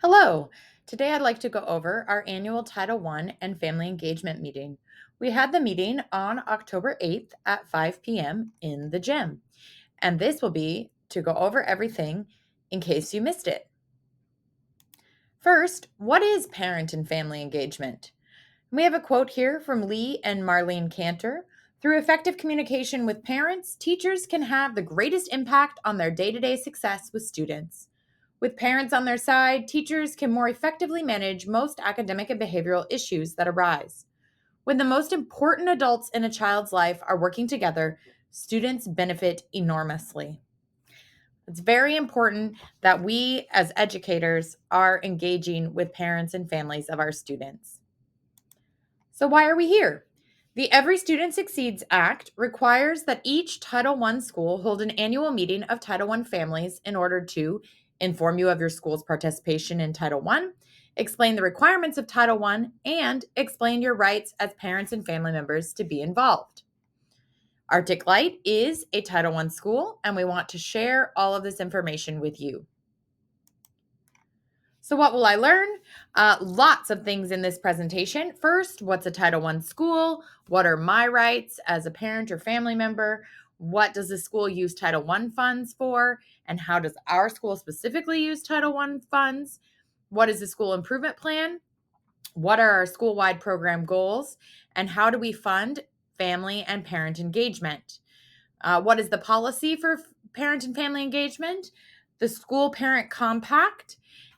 Hello. Today I'd like to go over our annual Title I and Family Engagement meeting. We had the meeting on October 8th at 5 p.m. in the gym, and this will be to go over everything in case you missed it. First, what is parent and family engagement? We have a quote here from Lee and Marlene Cantor. Through effective communication with parents, teachers can have the greatest impact on their day to day success with students. With parents on their side, teachers can more effectively manage most academic and behavioral issues that arise. When the most important adults in a child's life are working together, students benefit enormously. It's very important that we, as educators, are engaging with parents and families of our students. So, why are we here? The Every Student Succeeds Act requires that each Title I school hold an annual meeting of Title I families in order to inform you of your school's participation in Title I, explain the requirements of Title I, and explain your rights as parents and family members to be involved. Arctic Light is a Title I school, and we want to share all of this information with you. So, what will I learn? Lots of things in this presentation. First, what's a Title I school? What are my rights as a parent or family member? What does the school use Title I funds for? And how does our school specifically use Title I funds? What is the school improvement plan? What are our school-wide program goals? And how do we fund family and parent engagement? What is the policy for parent and family engagement? The school parent compact.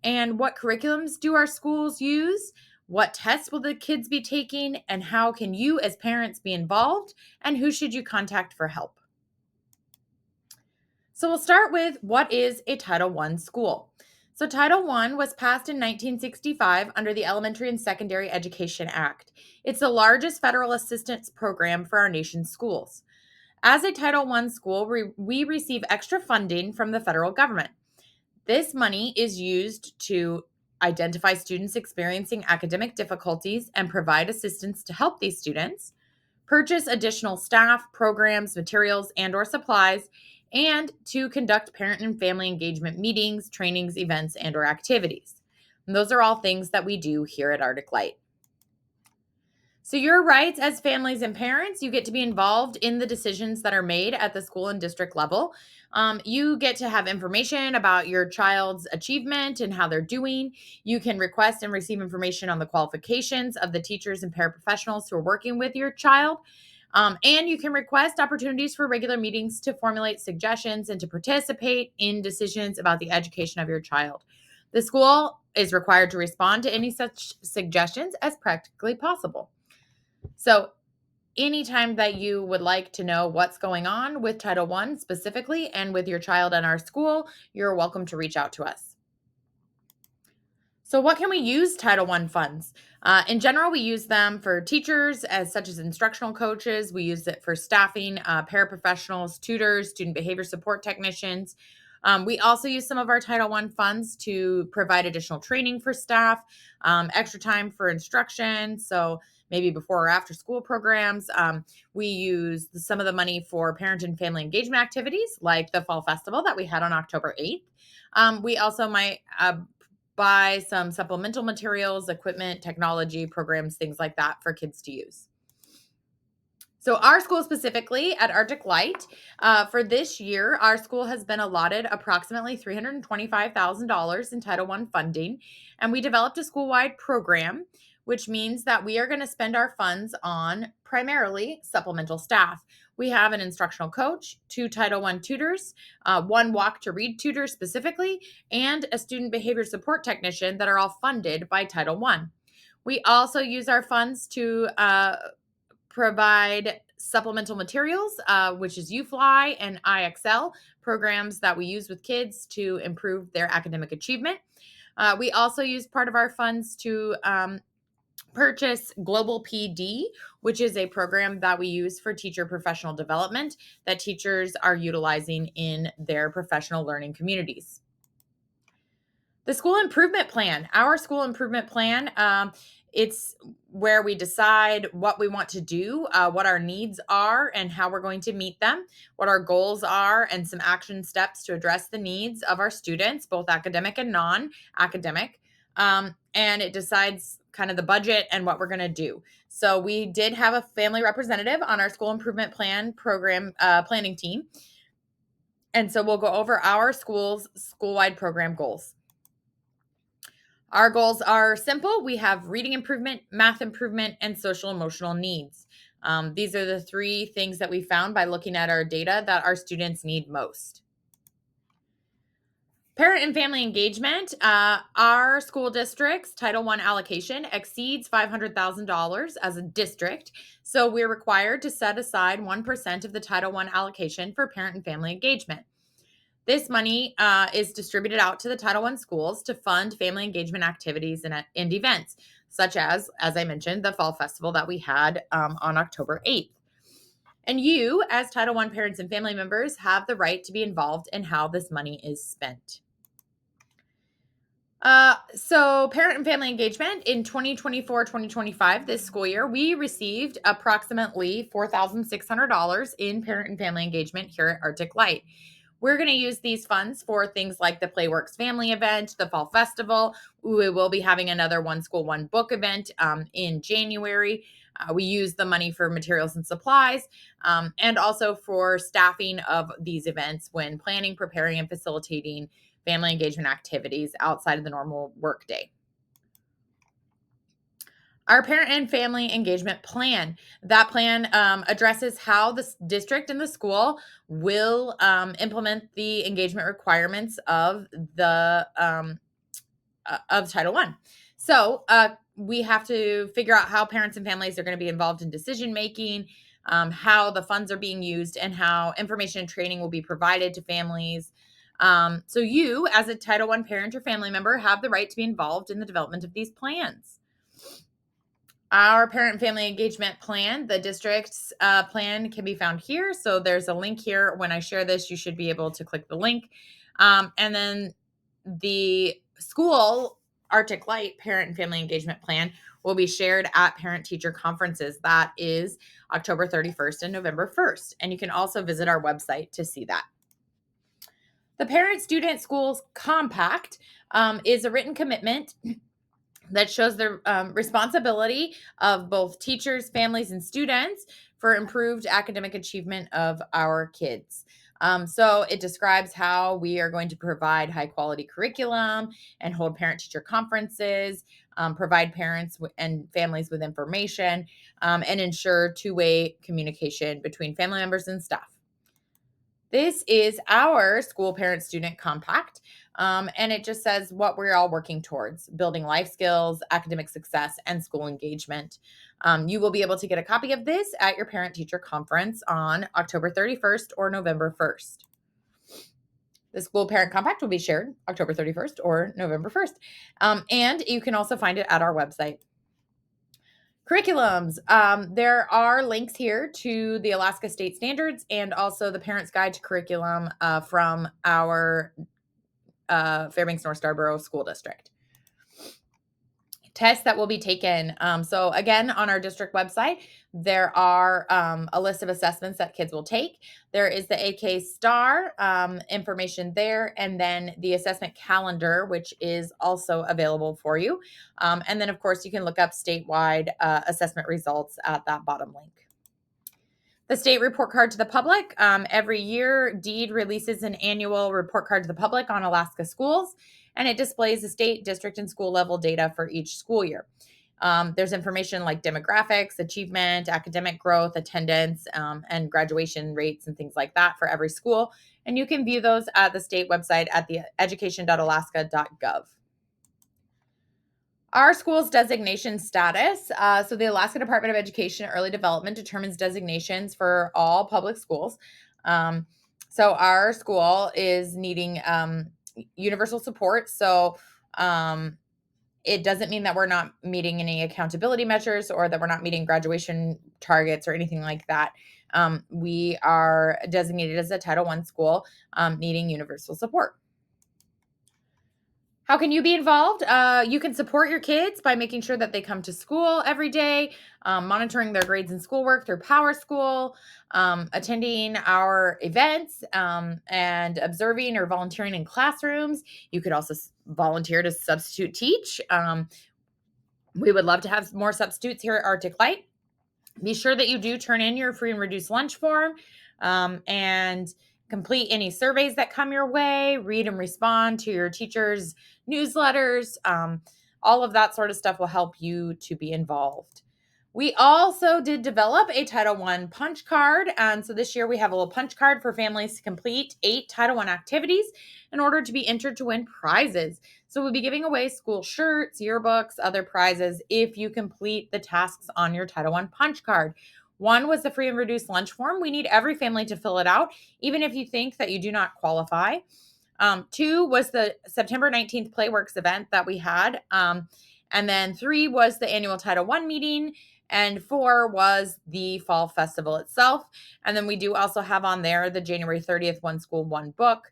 And what curriculums do our schools use? What tests will the kids be taking? And how can you, as parents, be involved? And who should you contact for help? So we'll start with what is a Title I school? So Title I was passed in 1965 under the Elementary and Secondary Education Act. It's the largest federal assistance program for our nation's schools. As a Title I school, we receive extra funding from the federal government. This money is used to identify students experiencing academic difficulties and provide assistance to help these students, purchase additional staff, programs, materials, and/or supplies, and to conduct parent and family engagement meetings, trainings, events, and/or activities. And those are all things that we do here at Arctic Light. So, your rights as families and parents, you get to be involved in the decisions that are made at the school and district level. You get to have information about your child's achievement and how they're doing. You can request and receive information on the qualifications of the teachers and paraprofessionals who are working with your child. And you can request opportunities for regular meetings to formulate suggestions and to participate in decisions about the education of your child. The school is required to respond to any such suggestions as practically possible. So, anytime that you would like to know what's going on with Title I specifically and with your child in our school, you're welcome to reach out to us. So, what can we use Title I funds? In general, we use them for teachers, as such as instructional coaches. We use it for staffing, paraprofessionals, tutors, student behavior support technicians. We also use some of our Title I funds to provide additional training for staff, extra time for instruction. So, maybe before or after school programs. We use some of the money for parent and family engagement activities, like the Fall Festival that we had on October 8th. We also might buy some supplemental materials, equipment, technology, programs, things like that for kids to use. So, our school specifically at Arctic Light, for this year, our school has been allotted approximately $325,000 in Title I funding, and we developed a school-wide program, which means that we are going to spend our funds on primarily supplemental staff. We have an instructional coach, 2 Title I tutors, 1 walk to read tutor specifically, and a student behavior support technician that are all funded by Title I. We also use our funds to provide supplemental materials, which is UFly and IXL, programs that we use with kids to improve their academic achievement. We also use part of our funds to purchase Global PD, which is a program that we use for teacher professional development that teachers are utilizing in their professional learning communities. The school improvement plan, our school improvement plan, it's where we decide what we want to do, what our needs are, and how we're going to meet them, what our goals are, and some action steps to address the needs of our students, both academic and non academic. and it decides kind of the budget and what we're going to do. So we did have a family representative on our school improvement plan program planning team. And so we'll go over our school's school-wide program goals. Our goals are simple. We have reading improvement, math improvement, and social emotional needs. These are the three things that we found by looking at our data that our students need most. Parent and family engagement. Our school district's Title I allocation exceeds $500,000 as a district. So we're required to set aside 1% of the Title I allocation for parent and family engagement. This money is distributed out to the Title I schools to fund family engagement activities and events, such as I mentioned, the Fall Festival that we had on October 8th. And you, as Title I parents and family members, have the right to be involved in how this money is spent. So parent and family engagement in 2024-2025, this school year, we received approximately $4,600 in parent and family engagement here at Arctic Light. We're going to use these funds for things like the Playworks family event, the Fall Festival. We will be having another One School, One Book event in January. We use the money for materials and supplies, and also for staffing of these events when planning, preparing, and facilitating family engagement activities outside of the normal workday. Our parent and family engagement plan. That plan addresses how the district and the school will implement the engagement requirements of the of Title I. So we have to figure out how parents and families are going to be involved in decision making, how the funds are being used, and how information and training will be provided to families. So you, as a Title I parent or family member, have the right to be involved in the development of these plans. Our parent and family engagement plan, the district's plan, can be found here. So there's a link here. When I share this, you should be able to click the link. And then the school Arctic Light parent and family engagement plan will be shared at parent-teacher conferences. That is October 31st and November 1st. And you can also visit our website to see that. The Parent Student Schools Compact is a written commitment that shows the responsibility of both teachers, families, and students for improved academic achievement of our kids. So it describes how we are going to provide high quality curriculum and hold parent teacher conferences, provide parents and families with information, and ensure two-way communication between family members and staff. This is our school parent student compact. And it just says what we're all working towards: building life skills, academic success, and school engagement. You will be able to get a copy of this at your parent teacher conference on October 31st or November 1st. The school parent compact will be shared October 31st or November 1st. And you can also find it at our website. Curriculums. There are links here to the Alaska State Standards and also the Parent's Guide to Curriculum from our Fairbanks North Starborough School District. Tests that will be taken. So again, on our district website, there are a list of assessments that kids will take. There is the AK STAR information there, and then the assessment calendar, which is also available for you. And then, of course, you can look up statewide assessment results at that bottom link. The state report card to the public. Every year, DEED releases an annual report card to the public on Alaska schools, and it displays the state, district, and school level data for each school year. There's information like demographics, achievement, academic growth, attendance, and graduation rates and things like that for every school. And you can view those at the state website at the education.alaska.gov. Our school's designation status. So the Alaska Department of Education and Early Development determines designations for all public schools. So our school is needing universal support. So it doesn't mean that we're not meeting any accountability measures or that we're not meeting graduation targets or anything like that. We are designated as a Title I school needing universal support. How can you be involved? You can support your kids by making sure that they come to school every day, monitoring their grades and schoolwork through Power School, attending our events, and observing or volunteering in classrooms. You could also volunteer to substitute teach. We would love to have more substitutes here at Arctic Light. Be sure that you do turn in your free and reduced lunch form, and complete any surveys that come your way, read and respond to your teachers' newsletters. All of that sort of stuff will help you to be involved. We also did develop a Title I punch card. And so this year we have a little punch card for families to complete 8 Title I activities in order to be entered to win prizes. So we'll be giving away school shirts, yearbooks, other prizes if you complete the tasks on your Title I punch card. One was the free and reduced lunch form. We need every family to fill it out, even if you think that you do not qualify. 2 was the September 19th Playworks event that we had. And then 3 was the annual Title I meeting. And 4 was the fall festival itself. And then we do also have on there the January 30th One School, One Book,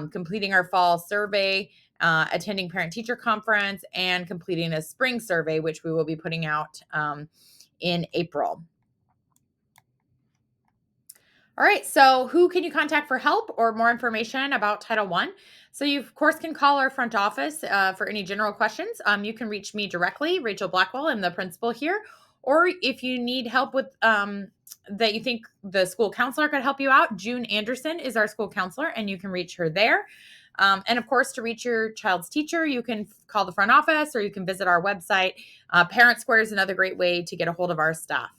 completing our fall survey, attending parent-teacher conference, and completing a spring survey, which we will be putting out in April. All right, so who can you contact for help or more information about Title I? So you, of course, can call our front office for any general questions. You can reach me directly, Rachel Blackwell. I'm the principal here. Or if you need help with that you think the school counselor could help you out, June Anderson is our school counselor, and you can reach her there. And of course, to reach your child's teacher, you can call the front office or you can visit our website. Parent Square is another great way to get a hold of our staff.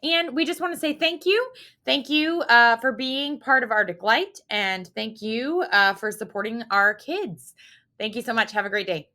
And we just want to say thank you. Thank you for being part of Arctic Light, and thank you for supporting our kids. Thank you so much. Have a great day.